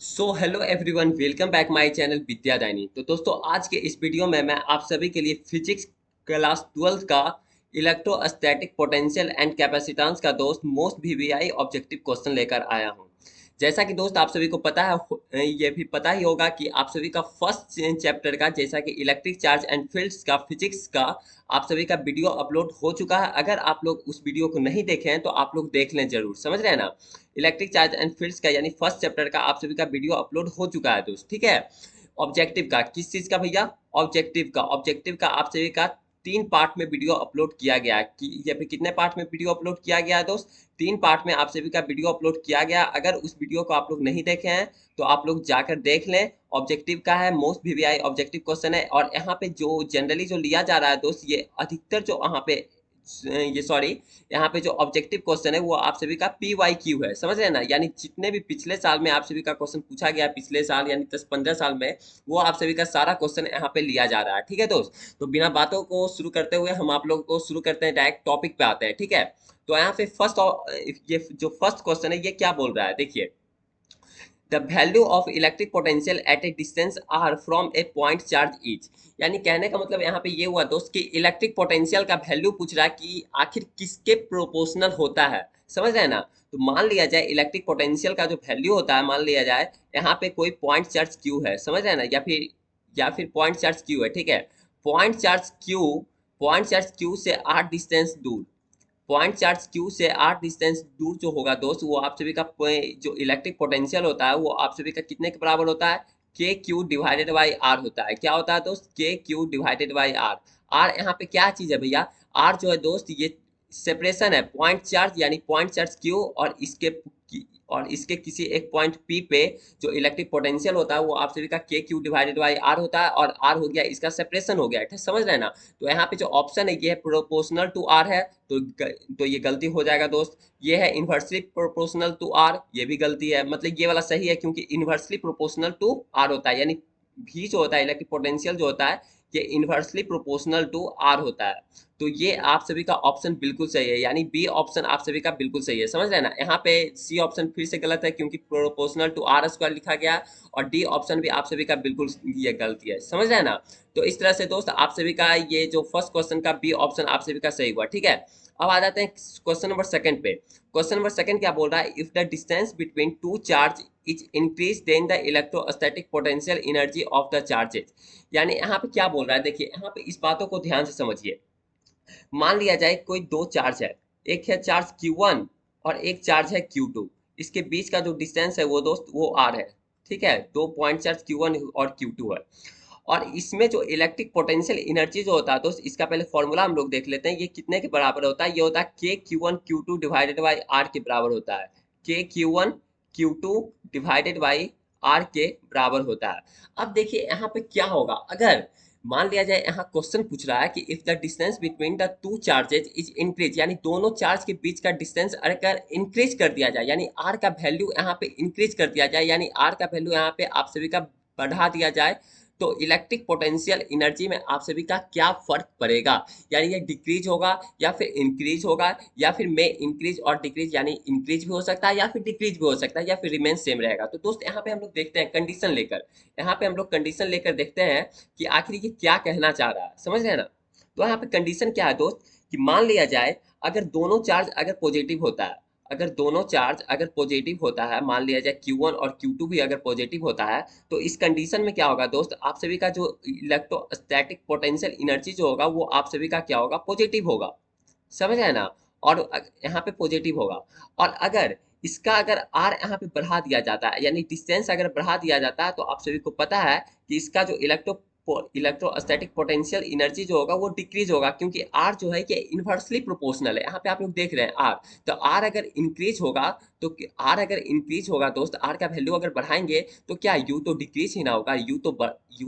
Hello everyone, welcome back my channel Vidyadayini. तो दोस्तों, आज के इस वीडियो में मैं आप सभी के लिए फिजिक्स क्लास 12 का इलेक्ट्रोस्टैटिक पोटेंशियल एंड कैपेसिटेंस का दोस्त मोस्ट वीवीआई ऑब्जेक्टिव क्वेश्चन लेकर आया हूं। जैसा कि दोस्त आप सभी को पता है, ये भी पता ही होगा कि आप सभी का फर्स्ट चैप्टर का, जैसा कि इलेक्ट्रिक चार्ज एंड फील्ड्स का फिजिक्स का, आप सभी का वीडियो अपलोड हो चुका है। अगर आप लोग उस वीडियो को नहीं देखे हैं तो आप लोग देख लें जरूर, समझ रहे हैं ना। इलेक्ट्रिक चार्ज एंड फील्ड्स का यानी फर्स्ट चैप्टर का आप सभी का वीडियो अपलोड हो चुका है दोस्त, ठीक है। ऑब्जेक्टिव का, किस चीज का भैया? ऑब्जेक्टिव का आप सभी का 3 पार्ट में वीडियो अपलोड किया गया है कि या फिर कितने पार्ट में वीडियो अपलोड किया गया है दोस्त? 3 पार्ट में आप सभी का वीडियो अपलोड किया गया। अगर उस वीडियो को आप लोग नहीं देखे हैं तो आप लोग जाकर देख लें। ऑब्जेक्टिव का है, मोस्ट वीवीआई ऑब्जेक्टिव क्वेश्चन है। और यहाँ पे जो जनरली जो लिया जा रहा है दोस्त, ये अधिकतर जो यहाँ पे ये सॉरी यहाँ पे जो ऑब्जेक्टिव क्वेश्चन है वो आप सभी का PYQ है, समझ रहे हैं ना। यानी जितने भी पिछले साल में आप सभी का क्वेश्चन पूछा गया, पिछले साल यानी 10-15 साल में, वो आप सभी का सारा क्वेश्चन यहाँ पे लिया जा रहा है, ठीक है दोस्त। तो बिना बातों को शुरू करते हुए हम आप लोगों को शुरू करते हैं, डायरेक्ट टॉपिक पे आते हैं, ठीक है। तो यहाँ पे ये जो फर्स्ट क्वेश्चन है ये क्या बोल रहा है, देखिए। The value of electric potential at a distance are from a point charge is. यानी कहने का मतलब यहाँ पे ये हुआ दोस्त कि इलेक्ट्रिक पोटेंशियल का वैल्यू पूछ रहा है कि आखिर किसके प्रोपोर्शनल होता है, समझ रहे हैं ना। तो मान लिया जाए इलेक्ट्रिक पोटेंशियल का जो वैल्यू होता है, मान लिया जाए यहाँ पे कोई पॉइंट चार्ज क्यू है, समझ रहे हैं ना, या फिर पॉइंट चार्ज क्यू है, ठीक है। Point charge Q point charge Q से r डिस्टेंस दूर, पॉइंट चार्ज क्यू से r डिस्टेंस दूर जो होगा दोस्त, वो आप सभी का जो इलेक्ट्रिक पोटेंशियल होता है वो आप सभी का कितने के बराबर होता है? के क्यू डिवाइडेड बाई आर होता है। क्या होता है दोस्त? K Q divided by r. R यहाँ पे क्या चीज है भैया? आर जो है दोस्त, ये सेपरेशन है पॉइंट चार्ज यानी पॉइंट चार्ज क्यू और इसके किसी एक पॉइंट पी पे जो इलेक्ट्रिक पोटेंशियल होता है वो आप सभी का के क्यू डिवाइडेड बाई आर होता है। और आर हो गया इसका सेपरेशन हो गया, ठीक समझ रहे हैं ना। तो यहाँ पे जो ऑप्शन है ये है प्रोपोर्शनल टू आर है, तो ये गलती हो जाएगा दोस्त। ये है इन्वर्सली प्रोपोर्शनल टू आर, ये भी गलती है। मतलब ये वाला सही है क्योंकि इन्वर्सली प्रोपोर्शनल टू आर होता है, यानी भी जो होता है इलेक्ट्रिक पोटेंशियल जो होता है ये इन्वर्सली प्रोपोर्शनल टू आर होता है। तो ये आप सभी का ऑप्शन बिल्कुल सही है, यानी बी ऑप्शन आप सभी का बिल्कुल सही है, समझ रहे हैं ना। यहाँ पे सी ऑप्शन फिर से गलत है क्योंकि प्रोपोर्शनल टू आर स्क्वायर लिखा गया। और डी ऑप्शन भी आप सभी का बिल्कुल ये गलती है, समझ रहे हैं ना। तो इस तरह से दोस्त आप सभी का ये जो फर्स्ट क्वेश्चन का बी ऑप्शन आप सभी का सही हुआ, ठीक है। अब आ जाते हैं क्वेश्चन नंबर सेकंड पे। क्वेश्चन नंबर सेकंड क्या बोल रहा है? If the distance between two charge is increase then the electrostatic potential energy of the charges. यानी यहाँ पे क्या बोल रहा है, देखिए यहाँ पे इस बातों को ध्यान से समझिए। मान लिया जाए कोई दो चार्ज है, एक है चार्ज Q1 और एक चार्ज है Q2। इसके बीच का जो डिस्टेंस है वो दोस्त वो R है, ठीक है। दो पॉइंट चार्ज Q1 और Q2 है। और इसमें जो इलेक्ट्रिक पोटेंशियल एनर्जी जो होता है दोस्त, इसका पहले फॉर्मूला हम लोग देख लेते हैं। ये कितने के बराबर होता है? ये होता है के Q1 Q2 divided by are के बराबर होता है। के Q1 Q2 divided by are के बराबर होता है। अब देखिए यहाँ पे क्या होगा, अगर मान लिया जाए यहाँ क्वेश्चन पूछ रहा है कि if the distance between the two charges is increase, यानी दोनों चार्ज के बीच का डिस्टेंस अगर इंक्रीज कर दिया जाए, यानी आर का वैल्यू यहाँ पे इंक्रीज कर दिया जाए, यानी आर का वैल्यू यहाँ पे आप सभी का बढ़ा दिया जाए, तो इलेक्ट्रिक पोटेंशियल एनर्जी में आप सभी का क्या फर्क पड़ेगा? यानी ये डिक्रीज होगा या फिर इंक्रीज होगा, या फिर में इंक्रीज और डिक्रीज, यानी इंक्रीज भी हो सकता है या फिर डिक्रीज भी हो सकता है, या फिर रिमेन सेम रहेगा। तो दोस्त यहाँ पे हम लोग देखते हैं कंडीशन लेकर, यहाँ पे हम लोग कंडीशन लेकर देखते हैं कि आखिर ये क्या कहना चाह रहा है, समझ रहे हैं ना। तो यहाँ पे कंडीशन क्या है दोस्त कि मान लिया जाए अगर दोनों चार्ज अगर पॉजिटिव होता है, अगर दोनों चार्ज अगर पॉजिटिव होता है, मान लिया जाए Q1 और Q2 भी अगर पॉजिटिव होता है, तो इस कंडीशन में क्या होगा दोस्त, आप सभी का जो इलेक्ट्रोस्टैटिक पोटेंशियल एनर्जी जो होगा वो आप सभी का क्या होगा? पॉजिटिव होगा, समझ रहे हैं ना। और यहाँ पे पॉजिटिव होगा। और अगर इसका अगर आर यहाँ पे बढ़ा दिया जाता है, यानी डिस्टेंस अगर बढ़ा दिया जाता है, तो आप सभी को पता है कि इसका जो इलेक्ट्रोस्टैटिक पोटेंशियल एनर्जी जो होगा वो डिक्रीज होगा, क्योंकि आर जो है ये इन्वर्सली प्रोपोर्शनल है। यहाँ पे आप लोग देख रहे हैं आर, तो आर अगर इंक्रीज होगा तो आर अगर इंक्रीज होगा दोस्त, आर का वैल्यू अगर बढ़ाएंगे तो क्या यू तो डिक्रीज ही ना होगा, यू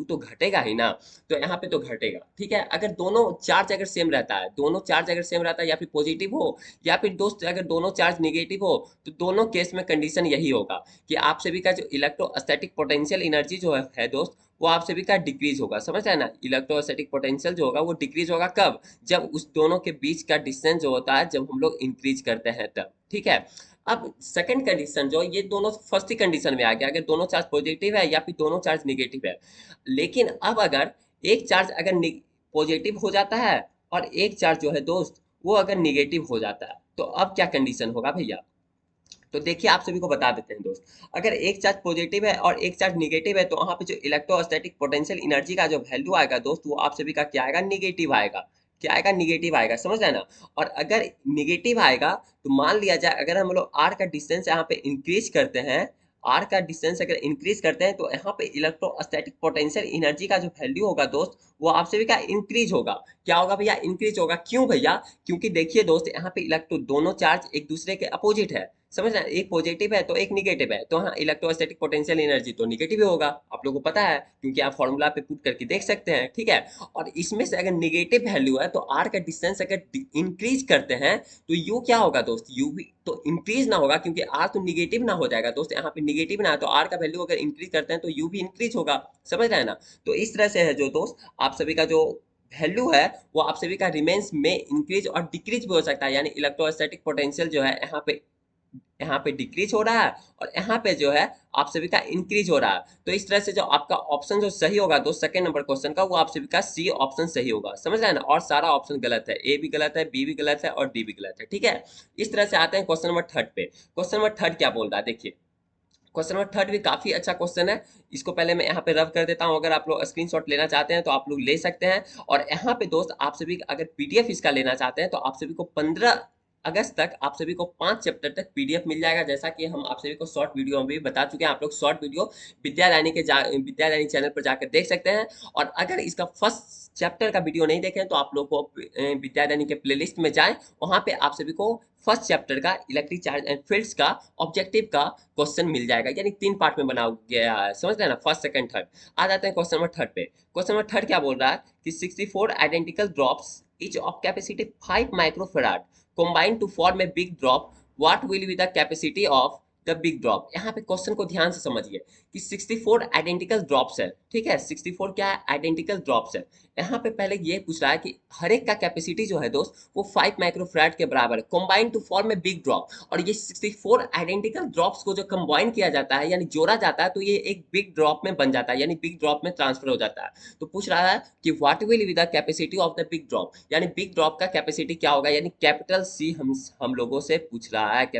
तो घटेगा ही ना। तो यहाँ पे तो घटेगा, ठीक है। अगर दोनों चार्ज अगर सेम रहता है, दोनों चार्ज अगर सेम रहता है, या फिर पॉजिटिव हो या फिर दोस्त अगर दोनों चार्ज निगेटिव हो, तो दोनों केस में कंडीशन यही होगा कि आप सभी का जो इलेक्ट्रोस्टैटिक पोटेंशियल एनर्जी जो है दोस्त, वो आप सभी का डिक्रीज होगा, समझ रहे हैं ना। इलेक्ट्रोस्टैटिक पोटेंशियल जो होगा वो डिक्रीज होगा कब? जब उस दोनों के बीच का डिस्टेंस जो होता है जब हम लोग इंक्रीज करते हैं तब, ठीक है। अब सेकंड कंडीशन जो ये दोनों फर्स्ट ही कंडीशन में आ गया, अगर दोनों चार्ज पॉजिटिव है या फिर दोनों चार्ज निगेटिव है। लेकिन अब अगर एक चार्ज अगर पॉजिटिव हो जाता है और एक चार्ज जो है दोस्त वो अगर निगेटिव हो जाता है, तो अब क्या कंडीशन होगा भैया? तो देखिए आप सभी को बता देते हैं दोस्त, अगर एक चार्ज पॉजिटिव है और एक चार्ज निगेटिव है तो वहां पे जो इलेक्ट्रोस्टैटिक पोटेंशियल एनर्जी का जो वैल्यू आएगा दोस्त, वो आप सभी का क्या आएगा? निगेटिव आएगा। क्या आएगा? निगेटिव आएगा, समझ रहे हैं ना? और अगर निगेटिव आएगा तो मान लिया जाए अगर हम लोग आर का डिस्टेंस यहाँ पे इंक्रीज करते हैं, आर का डिस्टेंस अगर इंक्रीज करते हैं तो यहाँ पे इलेक्ट्रोस्टैटिक पोटेंशियल एनर्जी का जो वैल्यू होगा दोस्त, वो आप सभी का इंक्रीज होगा। क्या होगा भैया? इंक्रीज होगा। क्यों भैया? क्योंकि देखिए दोस्त, यहाँ पे इलेक्ट्रो दोनों चार्ज एक दूसरे के अपोजिट है, समझ रहे हैं? एक पॉजिटिव है तो एक निगेटिव है, तो हाँ इलेक्ट्रोस्टैटिक पोटेंशियल एनर्जी तो निगेटिव ही होगा, आप लोगों को पता है, क्योंकि आप फॉर्मूला पे पुट करके देख सकते हैं, ठीक है। और इसमें से अगर निगेटिव वैल्यू है तो आर का डिस्टेंस अगर इंक्रीज करते हैं तो यू क्या होगा दोस्त? यू भी तो इंक्रीज ना होगा, क्योंकि आर तो निगेटिव ना हो जाएगा दोस्त, यहाँ पे निगेटिव ना है तो आर का वैल्यू अगर इंक्रीज करते हैं तो यू भी इंक्रीज होगा, समझ रहे हैं ना? तो इस तरह से है जो दोस्त आप सभी का जो वैल्यू है वो आप सभी का रिमेन्स में इंक्रीज और डिक्रीज भी हो सकता है, यानी इलेक्ट्रोस्टैटिक पोटेंशियल जो है यहाँ पे डिक्रीज हो रहा है और यहाँ पे जो है आप सभी का इंक्रीज हो रहा है। तो इस तरह से जो आपका ऑप्शन जो सही होगा दोस्त सेकंड नंबर क्वेश्चन का, वो आप सभी का सी ऑप्शन सही होगा, समझ रहे हैं ना? और सारा ऑप्शन गलत है, ए भी गलत है, बी भी गलत है और डी भी गलत है, ठीक है। इस तरह से आते हैं क्वेश्चन नंबर थर्ड पे। क्वेश्चन नंबर थर्ड क्या बोल रहा है देखिए, क्वेश्चन नंबर थर्ड भी काफी अच्छा क्वेश्चन है। इसको पहले मैं यहाँ पे रब कर देता हूँ, अगर आप लोग स्क्रीनशॉट लेना चाहते हैं तो आप लोग ले सकते हैं। और यहाँ पे दोस्त आप सभी अगर पीडीएफ इसका लेना चाहते हैं तो आप सभी को 15 अगस्त तक आप सभी को 5 चैप्टर तक पीडीएफ मिल जाएगा, जैसा कि हम आप सभी को शॉर्ट वीडियो में भी बता चुके हैं। आप लोग शॉर्ट वीडियो विद्यारानी चैनल पर जाकर देख सकते हैं। और अगर इसका फर्स्ट चैप्टर का वीडियो नहीं देखें तो आप लोग को विद्यारानी के प्लेलिस्ट में जाएं, वहां पे आप सभी को फर्स्ट चैप्टर का इलेक्ट्रिक चार्ज एंड फील्ड्स का ऑब्जेक्टिव का क्वेश्चन मिल जाएगा, यानी 3 पार्ट में बना गया है, समझ रहे हैं ना? First second third. आ जाते हैं क्वेश्चन नंबर थर्ड पे। क्वेश्चन नंबर थर्ड क्या बोल रहा है कि 64 identical drops each of capacity 5 microfarad combined to form a big drop, what will be the capacity of the big drop? यहाँ पे क्वेश्चन को ध्यान से समझिए कि 64 आइडेंटिकल ड्रॉप्स है, ठीक है। 64 क्या है? आइडेंटिकल ड्रॉप्स है। यहाँ पे पहले ये पूछ रहा है कि हर एक का कैपेसिटी जो है दोस्त वो 5 माइक्रोफैराड के बराबर है, combine to form a big drop. और ये 64 आइडेंटिकल ड्रॉप्स को जो कंबाइन किया जाता है यानी जोड़ा जाता है तो ये एक बिग ड्रॉप में बन जाता है, यानी बिग ड्रॉप में ट्रांसफर हो जाता है। तो पूछ रहा है कि what will be the capacity of the big drop, यानी बिग ड्रॉप का कैपेसिटी क्या होगा, यानी कैपिटल सी हम लोगों से पूछ रहा है,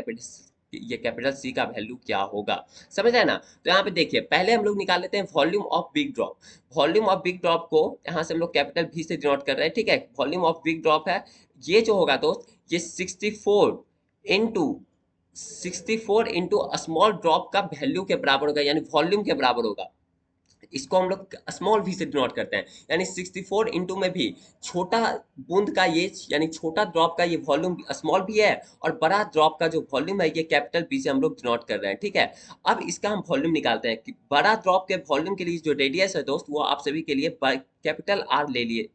ये कैपिटल सी का वैल्यू क्या होगा, समझ रहे हैं ना? तो यहाँ पे देखिए पहले हम लोग निकाल लेते हैं volume of big drop. Volume of big drop को यहाँ से हम लोग कैपिटल वी से डिनोट कर रहे हैं, ठीक है। वॉल्यूम ऑफ बिग ड्रॉप है ये जो होगा दोस्त, ये 64 इंटू स्मॉल ड्रॉप का वैल्यू के बराबर होगा, यानी वॉल्यूम के बराबर होगा। इसको हम लोग स्मॉल वी से डिनोट करते हैं, यानी 64 इंटू में भी छोटा बूंद का ये यानी छोटा ड्रॉप का ये वॉल्यूम स्मॉल भी है और बड़ा ड्रॉप का जो वॉल्यूम है ये कैपिटल बी से हम लोग डिनोट कर रहे हैं, ठीक है। अब इसका हम वॉल्यूम निकालते हैं कि बड़ा ड्रॉप के वॉल्यूम के लिए जो रेडियस है दोस्त वो आप सभी के लिए कैपिटल आर ले लिए,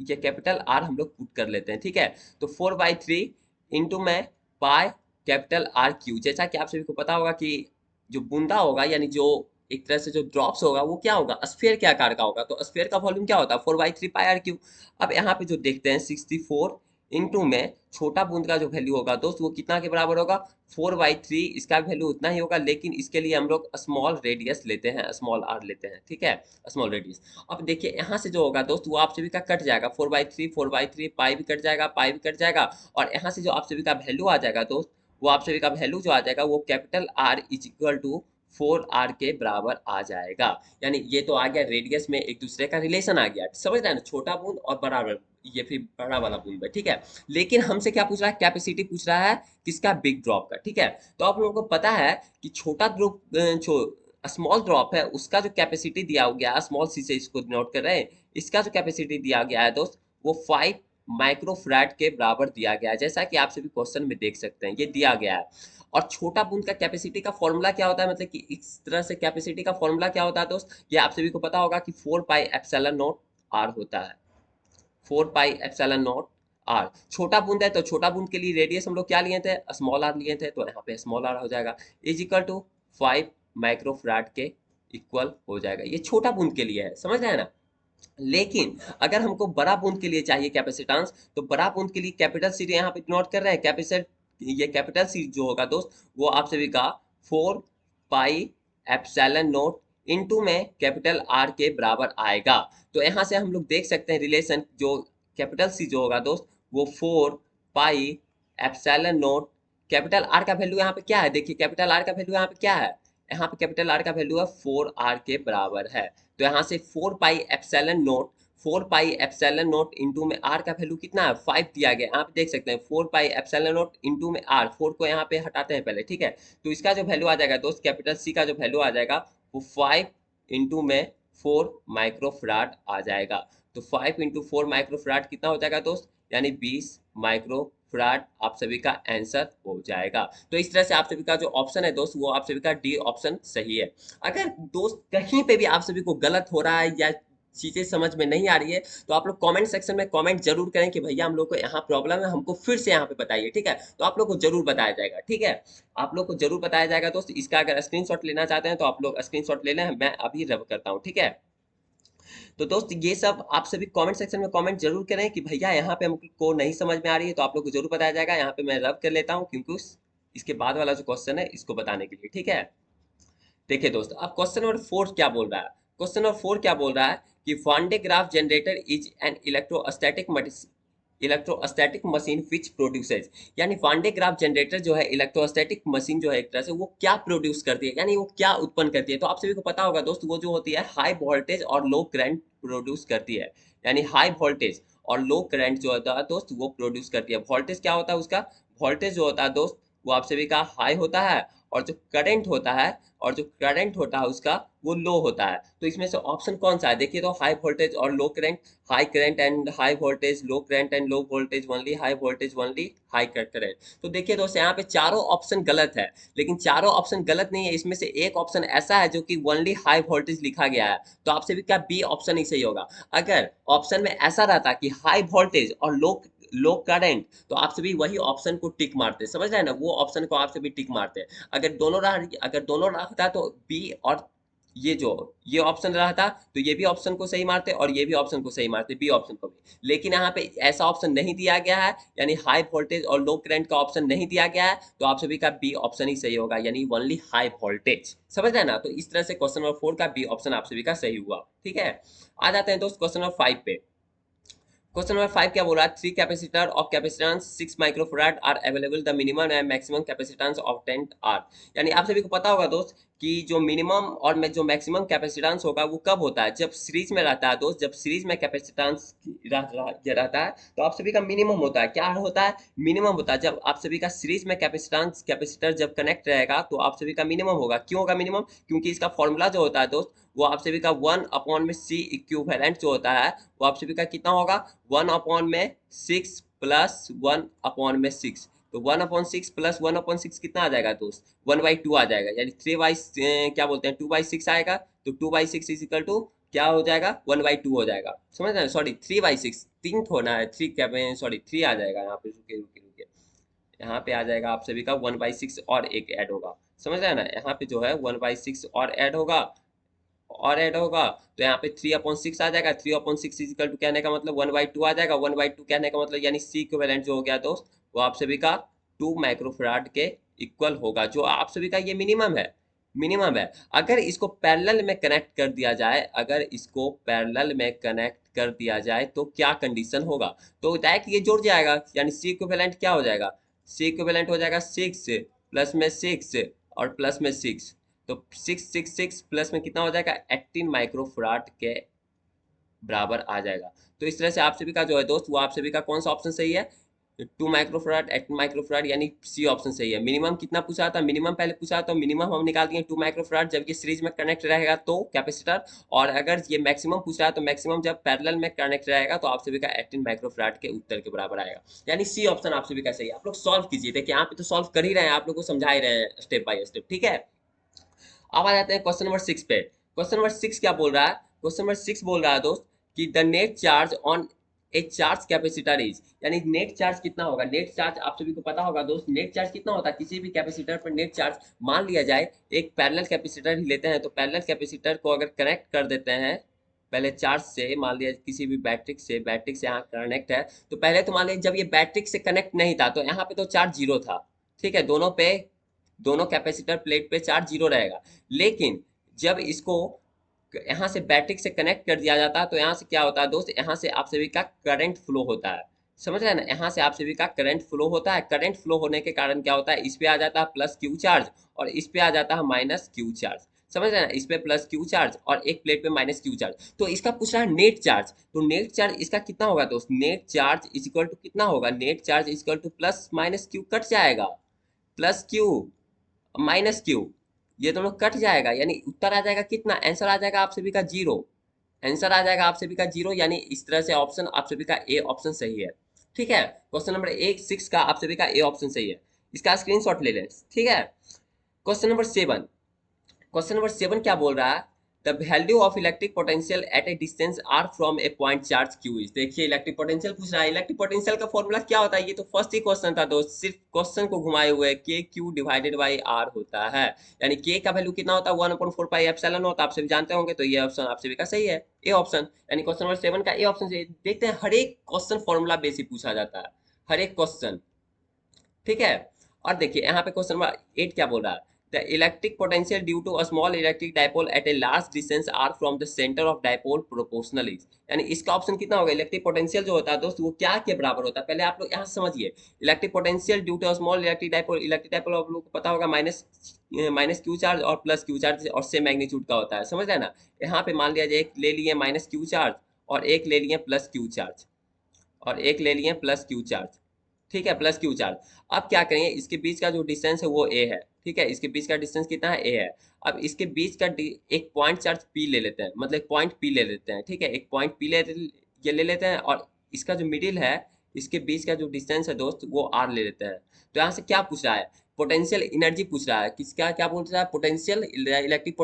ये कैपिटल आर हम लोग पुट कर लेते हैं, ठीक है। तो 4/3 इंटू में पाई कैपिटल आर क्यू, जैसा कि आप सभी को पता होगा कि जो बूंदा होगा यानी जो एक तरह से जो ड्रॉप्स होगा वो क्या होगा? स्फीयर के आकार का होगा, तो स्फीयर का वॉल्यूम क्या होता है? 4/3 पाई आर क्यू। अब यहाँ पे जो देखते हैं 64 इंटू में छोटा बूंद का जो वैल्यू होगा दोस्त वो कितना के बराबर होगा? 4/3, इसका वैल्यू उतना ही होगा, लेकिन इसके लिए हम लोग स्मॉल रेडियस लेते हैं, स्मॉल आर लेते हैं, ठीक है, स्मॉल रेडियस। अब देखिए यहाँ से जो होगा दोस्त वो आप सभी का कट जाएगा, 4/3 पाई भी कट जाएगा, पाई भी कट जाएगा। और यहाँ से जो आप सभी का वैल्यू आ जाएगा दोस्त, वो आप सभी का वैल्यू जो आ जाएगा वो capital R is equal to 4r के बराबर आ जाएगा। यानी ये तो आ गया रेडियस में एक दूसरे का रिलेशन आ गया, समझ रहे हैं ना? छोटा बूंद और बड़ा, ये फिर बड़ा वाला बूंद है, ठीक है। लेकिन हमसे क्या पूछ रहा है? कैपेसिटी पूछ रहा है किसका? बिग ड्रॉप का, ठीक है। तो आप लोगों को पता है कि छोटा स्मॉल ड्रॉप है उसका जो कैपेसिटी दिया गया, स्मॉल सी से इसको नोट कर रहे हैं, इसका जो कैपेसिटी दिया गया है दोस्त वो 5 माइक्रोफैराड के बराबर दिया गया है, जैसा कि आप सभी क्वेश्चन में देख सकते हैं ये दिया गया है। और छोटा बूंद का कैपेसिटी का फॉर्मूला क्या होता है, मतलब कि इस तरह से कैपेसिटी का फॉर्मूला क्या होता है दोस्त, ये आप सभी को पता होगा कि 4πε0 आर होता है, 4πε0 आर। छोटा बूंद है तो छोटा बूंद के लिए रेडियस हम लोग क्या लिए थे? स्मॉल आर लिए थे, तो यहाँ पे स्मॉल आर हो जाएगा इज इक्वल टू 5 माइक्रोफैराड के इक्वल हो जाएगा। ये छोटा बूंद के लिए है, समझ रहे हैं ना? लेकिन अगर हमको बड़ा बूंद के लिए चाहिए कैपेसिटेंस, तो बड़ा बूंद के लिए कैपिटल सी यहाँ पे नोट कर रहे हैं, ये कैपिटल सी जो होगा दोस्त वो आप सभी का 4 पाई एप्सिलॉन नॉट इनटू में कैपिटल आर के बराबर आएगा। तो यहाँ से हम लोग देख सकते हैं रिलेशन, जो कैपिटल सी जो होगा दोस्त वो 4 pi epsilon not, capital R का वैल्यू यहाँ पे क्या है, देखिए कैपिटल आर का वैल्यू यहाँ पे क्या है, यहाँ पे कैपिटल आर का वैल्यू है 4 आर के बराबर है। तो यहाँ से 4 पाई एप्सिलॉन नॉट इंटू में आर का वैल्यू कितना है 5 दिया गया, यहाँ पे देख सकते हैं 4 पाई एप्सिलॉन नॉट इंटू में आर, 4 को यहाँ पे हटाते हैं पहले, ठीक है। तो इसका जो वैल्यू आ जाएगा दोस्त, कैपिटल सी का जो वैल्यू आ जाएगा वो 5 इंटू में 4 माइक्रोफराड आ जाएगा। तो 5 इंटू 4 माइक्रोफराड कितना हो जाएगा दोस्त, यानी 20 माइक्रोफराड आप सभी का आंसर हो जाएगा। तो इस तरह से आप सभी का जो ऑप्शन है दोस्त वो आप सभी का डी ऑप्शन सही है। अगर दोस्त कहीं पे भी आप सभी को गलत हो रहा है या चीजें समझ में नहीं आ रही है तो आप लोग कमेंट सेक्शन में कमेंट जरूर करें कि भैया हम लोग को यहाँ प्रॉब्लम है, हमको फिर से यहाँ पे बताइए, ठीक है। तो आप लोग को जरूर बताया जाएगा, ठीक है, आप लोग को जरूर बताया जाएगा दोस्त। इसका अगर स्क्रीनशॉट लेना चाहते हैं तो आप लोग स्क्रीनशॉट ले लें, मैं अभी रब करता हूँ, ठीक है। तो दोस्त ये सब आप सभी कमेंट सेक्शन में कमेंट जरूर करें कि भैया यहाँ पे हमको नहीं समझ में आ रही है, तो आप लोग को जरूर बताया जाएगा। यहाँ पे मैं रब कर लेता हूँ क्योंकि इसके बाद वाला जो क्वेश्चन है इसको बताने के लिए, ठीक है। देखिए दोस्त अब क्वेश्चन नंबर 4 क्या बोल रहा है, क्वेश्चन नंबर 4 क्या बोल रहा है कि one day graph generator is an electrostatic machine which produces, यानी वान डे ग्राफ जनरेटर जो है इलेक्ट्रोस्टैटिक मशीन जो है एक तरह से वो क्या प्रोड्यूस करती है, यानी वो क्या उत्पन्न करती है। तो आप सभी को पता होगा दोस्त वो जो होती है हाई वोल्टेज और लो करंट प्रोड्यूस करती है, यानी हाई वोल्टेज और लो करंट जो होता है दोस्त वो प्रोड्यूस करती है। वोल्टेज क्या होता है उसका, वोल्टेज जो होता है दोस्त वो आप सभी का हाई होता है, और जो करंट होता है उसका वो लो होता है। तो इसमें से ऑप्शन कौन सा है, देखिए तो हाई वोल्टेज और low current, high current and high voltage, low current and low voltage only, high voltage only, high current. तो देखिए दोस्तों यहाँ पे चारों ऑप्शन गलत है, लेकिन चारों ऑप्शन गलत नहीं है, इसमें से एक ऑप्शन ऐसा है जो कि ओनली हाई वोल्टेज लिखा गया है। तो आपसे भी क्या बी ऑप्शन ही सही होगा। अगर ऑप्शन में ऐसा रहता कि हाई वोल्टेज और लो करंट तो आप सभी वही ऑप्शन को टिक मारते, समझ रहे हैं ना, वो ऑप्शन को आप सभी टिक मारते। अगर दोनों रहता तो बी और ये ऑप्शन रहता तो ये भी ऑप्शन को सही मारते और ये भी ऑप्शन को सही मारते, बी ऑप्शन को भी। लेकिन यहाँ पे ऐसा ऑप्शन नहीं दिया गया है, यानी हाई वोल्टेज और लो करंट का ऑप्शन नहीं दिया गया है, तो आप सभी का बी ऑप्शन ही सही होगा, यानी ओनली हाई वोल्टेज, समझ रहे हैं ना। तो इस तरह से क्वेश्चन नंबर 4 का बी ऑप्शन आप सभी का सही हुआ, ठीक है। आ जाते हैं दोस्त क्वेश्चन नंबर 5 पे। क्वेश्चन नंबर 5 क्या बोल रहा है, 3 capacitor of capacitance 6 microfarad are available, the minimum and maximum capacitance of 10 are. यानी आप सभी को पता होगा दोस्त कि जो मिनिमम और जो मैक्सिमम कैपेसिटेंस होगा वो कब होता है, जब सीरीज में रहता है दोस्त, जब सीरीज में कैपेसिटेंस रहता है तो आप सभी का मिनिमम होता है, क्या होता है, मिनिमम होता है। जब आप सभी का सीरीज में कैपेसिटर जब कनेक्ट रहेगा तो आप सभी का मिनिमम होगा। क्यों होगा मिनिमम, क्योंकि इसका फॉर्मूला जो होता है दोस्त वो आप सभी का 1/c इक्विवेलेंट जो होता है वो आप सभी का कितना होगा, 1/6 प्लस 1/6। तो 1/6 प्लस 1/6 कितना आ जाएगा दोस्त, 1/2 आ जाएगा, यानी 3 क्या बोलते हैं 2/6 आएगा। तो 2/6 इज इक्वल टू क्या हो जाएगा, 1/2 हो जाएगा, समझ रहे हैं, सॉरी 3/6, 3 होना है, 3 क्या, सॉरी 3 आ जाएगा यहाँ पे, रुके रुके रुके, यहाँ पे आ जाएगा आप सभी का 1/6 और एक ऐड होगा, समझ रहे हैं ना, यहाँ पे जो है 1/6 और ऐड होगा। तो यहाँ पे 3/6 आ जाएगा, 3/6 इजिकल टू कहने का मतलब 1/2 आ जाएगा, 1/2 कहने का मतलब यानी सी इक्विवेलेंट जो हो गया दोस्त वो आप सभी का 2 माइक्रोफराड के इक्वल होगा, जो आप सभी का ये मिनिमम है। अगर इसको पैरेलल में कनेक्ट कर दिया जाए, तो क्या कंडीशन होगा, तो डायरेक्ट ये जुड़ जाएगा, यानी सी इक्विवेलेंट क्या हो जाएगा, सी इक्विवेलेंट हो जाएगा 6 प्लस में 6 और प्लस में 6। तो 6 प्लस में कितना हो जाएगा, 18 माइक्रोफराड के बराबर आ जाएगा। तो इस तरह से आप सभी का जो है दोस्त वो आप सभी का कौन सा ऑप्शन सही है, 2 माइक्रोफराड 18 माइक्रोफराड, यानी सी ऑप्शन सही है। मिनिमम कितना पूछा था, मिनिमम पहले पूछा तो मिनिमम हम निकाल दिए 2 माइक्रोफराड जब ये सीरीज में कनेक्ट रहेगा तो कैपेसिटर, और अगर ये मैक्सिमम पूछा है तो मैक्सिमम जब पैरेलल में कनेक्ट रहेगा तो आप सभी का 18 माइक्रोफराड के उत्तर के बराबर आएगा, यानी सी ऑप्शन आप सभी का सही है। आप लोग सॉल्व कीजिए, देखिए यहाँ पे तो सॉल्व कर ही रहे हैं, आप लोग को समझा ही रहे हैं स्टेप बाय स्टेप, ठीक है। अब आ जाते हैं क्वेश्चन नंबर 6 पे। क्वेश्चन नंबर 6 क्या बोल रहा है, क्वेश्चन नंबर 6 बोल रहा है दोस्त कि the net charge on A charge capacitor is, यानी नेट चार्ज कितना होगा, नेट चार्ज आप सभी को पता होगा दोस्त, नेट चार्ज कितना होता है किसी भी कैपेसिटर पर, नेट चार्ज मान लिया जाए एक पैरेलल कैपेसिटर ही लेते हैं, तो पैरेलल कैपेसिटर को अगर कनेक्ट कर देते हैं पहले चार्ज से मान लिया किसी भी बैटरी से यहाँ कनेक्ट है, तो पहले तो मान लिया जब ये बैटरी से कनेक्ट नहीं था तो यहाँ पे तो चार्ज जीरो था, ठीक है, दोनों कैपेसिटर प्लेट पे चार्ज जीरो रहेगा। लेकिन जब इसको यहाँ से बैटरी से कनेक्ट कर दिया जाता है तो यहाँ से क्या होता है दोस्त, यहाँ से आप सभी का करंट फ्लो होता है, समझ रहे हैं ना, यहाँ से आप सभी का करंट फ्लो होता है। करंट फ्लो होने के कारण क्या होता है, इस पे आ जाता है प्लस क्यू चार्ज और इस पे आ जाता है माइनस क्यू चार्ज, समझ रहे हैं ना, इस पे प्लस क्यू चार्ज और एक प्लेट पे माइनस क्यू चार्ज। तो इसका पूछ रहा है नेट चार्ज, तो नेट चार्ज इसका कितना होगा दोस्त, net charge is equal to कितना होगा, net charge is equal to plus minus Q cut जाएगा, प्लस क्यू माइनस क्यू, ये दोनों कट जाएगा, यानी उत्तर आ जाएगा कितना, आंसर आ जाएगा आप सभी का जीरो, आंसर आ जाएगा आप सभी का जीरो, यानी इस तरह से ऑप्शन आप सभी का ए ऑप्शन सही है। ठीक है, क्वेश्चन नंबर 6 का आप सभी का ए ऑप्शन सही है, इसका स्क्रीनशॉट ले लें। ठीक है, क्वेश्चन नंबर 7 क्या बोल रहा है, the value of electric potential at a distance are from a point charge Q is. देखिए इलेक्ट्रिक पोटेंशियल पूछ रहा है, इलेक्ट्रिक पोटेंशियल का फॉर्मूला क्या होता है, ये तो फर्स्ट ही क्वेश्चन था दोस्त, सिर्फ क्वेश्चन को घुमाए हुए के क्यू डिवाइडेड बाई आर होता है, यानी के का वैल्यू कितना होता है 1/4 पाई एप्सिलॉन होता है, आप सभी जानते होंगे, तो ये ऑप्शन आप सभी का सही है, ए ऑप्शन, यानी क्वेश्चन नंबर 7 का ए ऑप्शन सही है। देखते हैं हर एक क्वेश्चन फॉर्मूला बेसिक पूछा जाता है, हर एक क्वेश्चन, ठीक है। और देखिए यहाँ पे क्वेश्चन नंबर 8 क्या बोल रहा है, the electric potential due to a small electric dipole at a large distance are from the centre of dipole proportional is, यानी इसका ऑप्शन कितना होगा, इलेक्ट्रिक पोटेंशियल जो होता है दोस्त वो क्या के बराबर होता है, पहले आप लोग यहाँ समझिए, electric potential due to a small electric dipole आप लोग को पता होगा माइनस माइनस क्यू चार्ज और प्लस क्यू चार्ज और सेम मैग्नीट्यूड का होता है, समझ रहे हैं ना। यहाँ पे मान लिया जाए एक ले लिए माइनस क्यू चार्ज और एक ले लिए प्लस क्यू चार्ज और एक ले लिए प्लस क्यू चार्ज, ठीक है, प्लस क्यू चार्ज। अब क्या करेंगे, इसके बीच का जो डिस्टेंस है वो ए है, ठीक है, इसके बीच का डिस्टेंस कितना है, ए है। अब इसके बीच का एक पॉइंट चार्ज पी ले लेते हैं, मतलब पॉइंट पी ले लेते हैं, ठीक है, एक पॉइंट पी ये ले लेते हैं और इसका जो मिडिल है, इसके बीच का जो डिस्टेंस है दोस्त वो आर ले लेते हैं। तो यहाँ से क्या पूछ रहा है, पोटेंशियल एनर्जी पूछ रहा है, किसका क्या पूछ रहा है, पोटेंशियल, इलेक्ट्रिक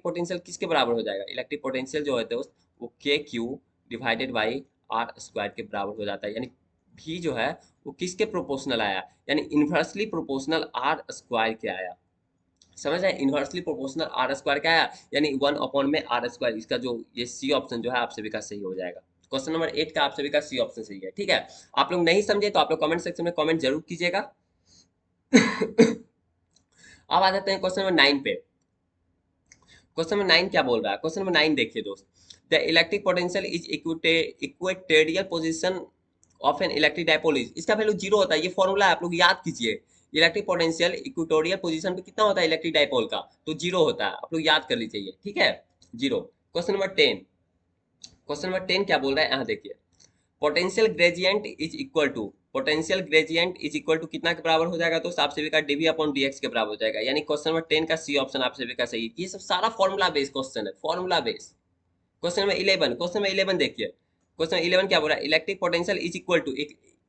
पोटेंशियल किसके बराबर हो जाएगा, इलेक्ट्रिक पोटेंशियल जो है दोस्त वो K Q divided by R square के बराबर हो जाता है, यानी भी जो है वो किसके प्रोपोर्शनल आया, यानी इन्वर्सली प्रोपोर्शनल आर स्क्वायर के आया, समझ रहे हैं, इन्वर्सली प्रोपोर्शनल आर स्क्वायर का आया, यानी 1 में आर स्क्वायर, इसका जो ये सी ऑप्शन जो है आप सभी का सही हो जाएगा। क्वेश्चन नंबर 8 का आप सभी का सी ऑप्शन सही है। ठीक है, आप लोग नहीं समझे तो आप लोग कमेंट सेक्शन में कमेंट जरूर कीजिएगा। अब आ जाते हैं क्वेश्चन नंबर 9 पे। क्वेश्चन नंबर 9 क्या बोल रहा है, क्वेश्चन नंबर 9 देखिए दोस्त, the electric potential is equatorial position of an electric dipole is, इसका वैल्यू जीरो होता है, ये फॉर्मूला आप लोग याद कीजिए, इलेक्ट्रिक पोटेंशियल इक्वेटोरियल पोजीशन पे कितना होता है इलेक्ट्रिक डायपोल का, तो जीरो होता है, आप लोग याद कर लीजिए, ठीक है, जीरो। क्वेश्चन नंबर 10 क्या बोल रहा है, यहाँ देखिए, पोटेंशियल ग्रेजिएंट इज इक्वल टू कितना के बराबर हो जाएगा, तो आप सभी का डीवी अपॉन डीएक्स के बराबर हो जाएगा, यानी क्वेश्चन नंबर 10 का सी ऑप्शन आप सभी का सही है। ये सब सारा फॉर्मूला बेस्ड क्वेश्चन है, फॉर्मूला बेस्ड। क्वेश्चन नंबर 11 देखिए, क्वेश्चन 11 क्या बोल रहा है, electric potential is equal to,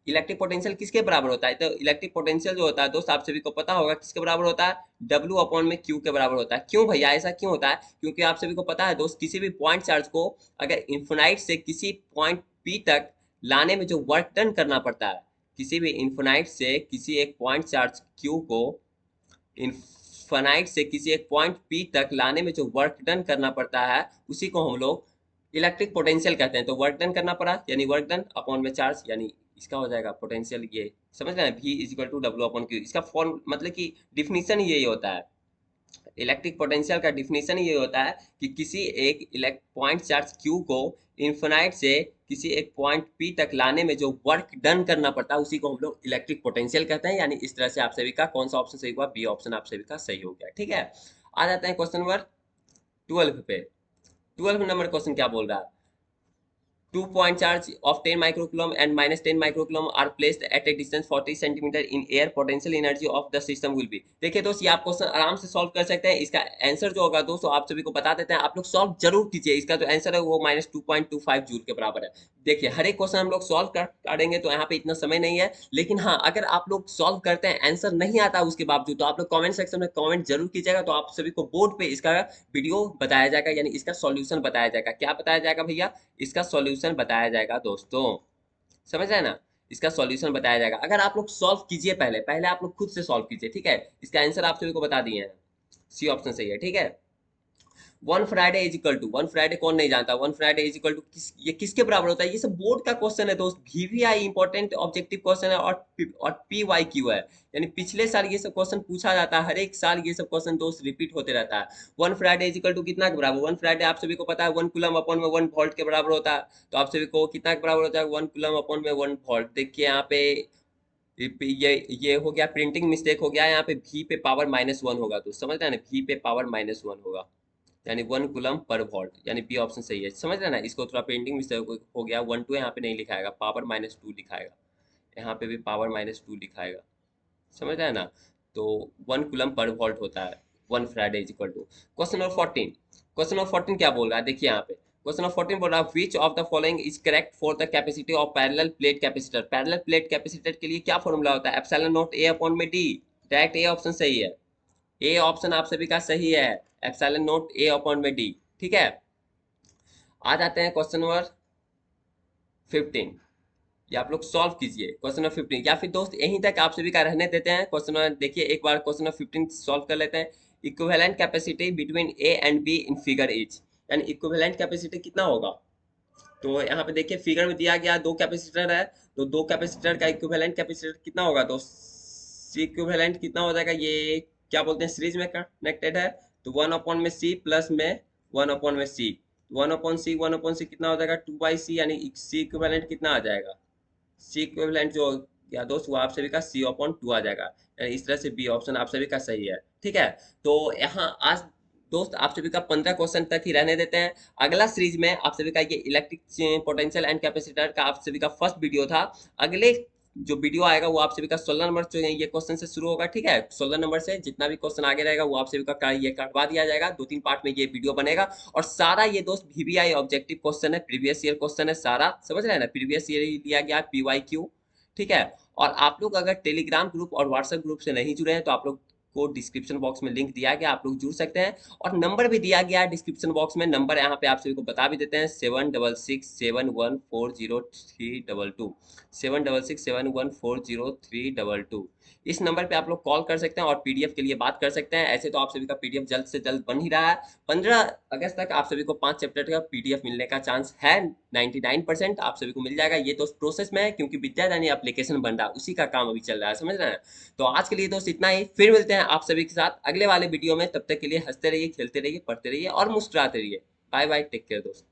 electric potential किसके बराबर होता है, तो इलेक्ट्रिक पोटेंशियल जो होता है दोस्त आप सभी को पता होगा किसके बराबर होता है, डब्ल्यू अपॉन में क्यू के बराबर होता है। क्यों भैया ऐसा क्यों होता है, क्योंकि आप सभी को पता है दोस्त, किसी भी पॉइंट चार्ज को अगर इन्फिनाइट से किसी पॉइंट पी तक लाने में जो वर्क डन करना पड़ता है, किसी भी इन्फिनाइट से किसी एक पॉइंट चार्ज क्यू को इन्फिनाइट से किसी एक पॉइंट पी तक लाने में जो वर्क डन करना पड़ता है, उसी को हम लोग इलेक्ट्रिक पोटेंशियल कहते हैं। तो वर्क डन करना पड़ा यानी वर्क डन अपॉन में चार्ज, यानी इसका हो जाएगा पोटेंशियल, ये समझ रहे हैं, V is equal to W upon Q, इसका फॉर्म मतलब कि डिफिनीशन यही होता है, इलेक्ट्रिक पोटेंशियल का डिफिनीशन ये होता है कि किसी एक पॉइंट चार्ज क्यू को इन्फिनाइट से किसी एक पॉइंट पी तक लाने में जो वर्क डन करना पड़ता है उसी को हम लोग इलेक्ट्रिक पोटेंशियल कहते हैं, यानी इस तरह से आप सभी का कौन सा ऑप्शन सही हुआ, बी ऑप्शन आप सभी का सही हो गया। ठीक है, आ जाते हैं क्वेश्चन नंबर 12 पे। 12 नंबर क्वेश्चन क्या बोल रहा है, two point charge of 10 microcoulomb and minus 10 microcoulomb are placed at a distance 40 cm in air, potential energy of the system will be। देखिए दोस्त ये आप क्वेश्चन आराम से सॉल्व कर सकते हैं, इसका आंसर जो होगा दोस्तों आप सभी को बता देते हैं, आप लोग सॉल्व जरूर कीजिए, इसका जो आंसर है वो -2.25 जूल के बराबर है। देखिए हर एक क्वेश्चन हम लोग सॉल्व करेंगे तो यहाँ पे इतना समय नहीं है, लेकिन हाँ अगर आप लोग सॉल्व करते हैं आंसर नहीं आता उसके बावजूद तो आप लोग कमेंट सेक्शन में कमेंट जरूर कीजिएगा, तो आप सभी को बोर्ड पे इसका वीडियो बताया जाएगा, यानी इसका सॉल्यूशन बताया जाएगा। क्या बताया जाएगा भैया, इसका सॉल्यूशन बताया जाएगा दोस्तों, समझ रहे हैं ना, इसका सॉल्यूशन बताया जाएगा। अगर आप लोग सॉल्व कीजिए, पहले पहले आप लोग खुद से सॉल्व कीजिए, ठीक है, इसका आंसर आप सभी को बता दिए हैं, सी ऑप्शन सही है। ठीक है, one farad is equal to, one farad कौन नहीं जानता, one farad is equal to ये किसके बराबर होता है? ये सब बोर्ड का क्वेश्चन है दोस्त, वीवीआई इंपॉर्टेंट ऑब्जेक्टिव क्वेश्चन है, और पीवाई क्यू है, यानी पिछले साल ये सब क्वेश्चन पूछा जाता है, हर एक साल ये सब क्वेश्चन दोस्त रिपीट होते रहता है। One farad is equal to कितना के बराबर? वन फ्राइडे आप सभी को पता है 1 कूलम अपॉन में 1 वोल्ट के बराबर होता है, तो आप सभी को कितना के बराबर होता है? 1 कूलम अपॉन में 1 वोल्ट। देखिए यहाँ पे ये हो गया, प्रिंटिंग मिस्टेक हो गया, यहाँ पे भी पे पावर -1 होगा, तो समझ रहे हैं ना, भी पे पावर -1 होगा, यानी 1 कूलम पर वोल्ट, यानी बी ऑप्शन सही है। समझ रहे हैं ना, इसको थोड़ा प्रिंटिंग मिस्टेक हो गया, 1 2 यहाँ पे नहीं लिखाएगा, पावर -2 लिखाएगा, यहाँ पे भी पावर -2 लिखाएगा। समझ रहे हैं ना, तो 1 कूलम पर वोल्ट होता है। One farad is equal to. Question number 14, question number 14 क्या बोल रहा है? देखिए यहाँ पे क्वेश्चन नंबर 14 बोल रहा है which of the following is correct for the capacity of parallel plate capacitor. Parallel plate capacitor के लिए क्या फॉर्मूला होता है? एप्सिलॉन नॉट ए अपॉन में डी। डायरेक्ट ए ऑप्शन सही है, ए ऑप्शन आप सभी का सही है, एप्सिलॉन नॉट ए अपॉन में डी। ठीक है, आ जाते हैं क्वेश्चन नंबर 15, ये आप लोग सॉल्व कीजिए क्वेश्चन नंबर 15, या फिर दोस्त यहीं तक आप सभी का रहने देते हैं। क्वेश्चन नंबर देखिए एक बार, क्वेश्चन नंबर 15 सॉल्व कर लेते हैं। Equivalent capacity between A and be in figure is, यानी इक्विवेलेंट कैपेसिटी कितना होगा? तो यहाँ पे देखिए फिगर में दिया गया दो कैपेसिटर है, तो दो कैपेसिटर का इक्विवेलेंट कैपेसिटर कितना होगा? तो सी इक्विवेलेंट कितना हो जाएगा? ये क्या बोलते हैं, सीरीज में कनेक्टेड है, तो 1/c प्लस में 1/c, 1/c 1/c कितना हो जाएगा? 2/c, यानी सी इक्विवेलेंट कितना आ जाएगा? सी इक्विवेलेंट जो या दोस्त वो आप सभी का C/2 आ जाएगा, यानी इस तरह से बी ऑप्शन आप सभी का सही है। ठीक है, तो यहाँ आज दोस्त आप सभी का 15 क्वेश्चन तक ही रहने देते हैं। अगला सीरीज में आप सभी का ये इलेक्ट्रिक पोटेंशियल एंड कैपेसिटर का आप सभी का फर्स्ट वीडियो था। अगले जो वीडियो आएगा वो आप सभी का 16 नंबर जो है ये क्वेश्चन से शुरू होगा। ठीक है, 16 नंबर से जितना भी क्वेश्चन आगे रहेगा वो आप सभी का ये काटवा दिया जाएगा, 2 3 पार्ट में ये वीडियो बनेगा, और सारा ये दोस्त वीवीआई ऑब्जेक्टिव क्वेश्चन है, प्रीवियस ईयर क्वेश्चन है सारा, समझ रहे हैं ना, प्रीवियस ईयर ही लिया गया पीवाई क्यू। ठीक है, और आप लोग अगर टेलीग्राम ग्रुप और व्हाट्सएप ग्रुप से नहीं जुड़े हैं तो आप लोग को डिस्क्रिप्शन बॉक्स में लिंक दिया गया, आप लोग जुड़ सकते हैं, और नंबर भी दिया गया है डिस्क्रिप्शन बॉक्स में। नंबर यहाँ पे आप सभी को बता भी देते हैं, 7667140322, 7667140322। इस नंबर पे आप लोग कॉल कर सकते हैं और पीडीएफ के लिए बात कर सकते हैं। ऐसे तो आप सभी का पीडीएफ जल्द से जल्द बन ही रहा है, 15 अगस्त तक आप सभी को 5 चैप्टर का पीडीएफ मिलने का चांस है, 99% आप सभी को मिल जाएगा। ये तो प्रोसेस में है क्योंकि विद्यादानी एप्लीकेशन बन रहा है, उसी का काम अभी चल रहा है, समझ रहे हैं। तो आज के लिए दोस्त इतना ही, फिर मिलते हैं आप सभी के साथ अगले वाले वीडियो में। तब तक के लिए हंसते रहिए, खेलते रहिए, पढ़ते रहिए और मुस्कुराते रहिए। बाय बाय, टेक केयर दोस्त।